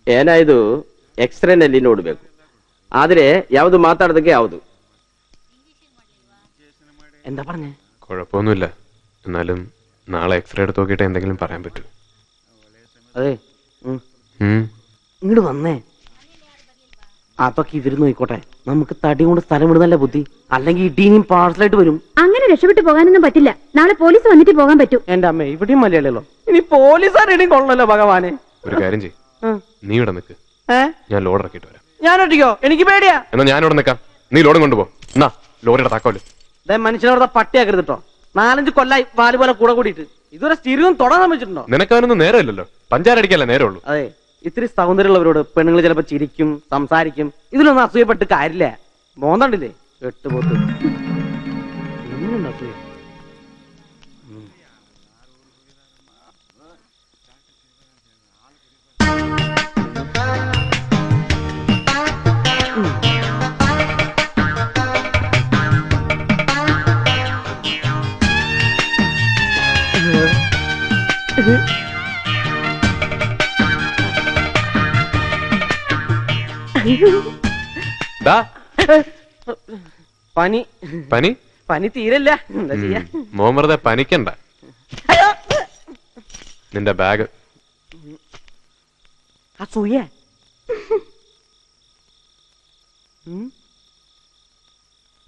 ಏನಾಯ್ತು? ಎಕ್ಸ್ರೇನಲ್ಲಿ ನೋಡ್ಬೇಕು. ಆದ್ರೆ ಯಾವ್ದು ಮಾತಾಡೋದಕ್ಕೆ ಯಾವ್ದು എന്താ പറഞ്ഞേ? കുഴപ്പമൊന്നുമില്ല. എന്നാലും നാളെ എക്സ്റേ എടുത്ത് നോക്കിയിട്ട് എന്തെങ്കിലും പറയാൻ പറ്റൂ. അതെ, ഇങ്ങോട്ട് വന്നേ. അതൊക്കെ ഇവര് നോയിക്കോട്ടെ. നമുക്ക് തടി കൊണ്ട് സ്ഥലം വിടുന്നല്ല ബുദ്ധി. അല്ലെങ്കിൽ ഇടീനും പാഴ്സലായിട്ട് വരും. അങ്ങനെ രക്ഷപ്പെട്ടു പോകാനൊന്നും പറ്റില്ല. നാളെ പോലീസ് വന്നിട്ട് പോകാൻ പറ്റൂ. എന്റെ അമ്മ, ഇവിടെയും മലയാളിയല്ലോ. ഇനി പോലീസുകാരെയും കൊള്ളല്ലോ ഭഗവാനെ. ഒരു കാര്യം ചെയ്യ്, നീ ഇവിടെ നിൽക്ക്, ഞാൻ ലോഡ് ഇറക്കിയിട്ട് വരാം. ഞാൻ ഒറ്റയ്ക്കോ? എനിക്ക് പേടിയാ. എന്നാ ഞാനിവിടെ നിൽക്കാം, നീ ലോഡും കൊണ്ടുപോ. എന്നാ ലോറിയുടെ താക്കോല്. മനുഷ്യനോട് പട്ടിയാക്കരുത് കേട്ടോ. 4-5 കൊല്ലായി വാല് പോലെ കൂടെ കൂടിയിട്ട് ഇതുവരെ സ്ഥിരവും തൊടാൻ ശ്രമിച്ചിട്ടുണ്ടോ? നിനക്കവനൊന്നും നേരമില്ലല്ലോ, പഞ്ചാരടിക്കല്ലേ നേരമുള്ളൂ. അതെ, ഇത്തിരി സൗന്ദര്യമുള്ളവരോട് പെണ്ണുങ്ങൾ ചിലപ്പോ ചിരിക്കും, സംസാരിക്കും. ഇതിലൊന്നും അസൂയപ്പെട്ട് കാര്യമില്ല. മോന്തണ്ടില്ലേ 8 പോത്ത്. എങ്ങനെയുണ്ട് അസൂയ? പനി പനി പനി തീരല്ല. എന്താ ചെയ്യാ? മോൻ വെറുതെ പനിക്കണ്ട. നിന്റെ ബാഗ് അസൂയ.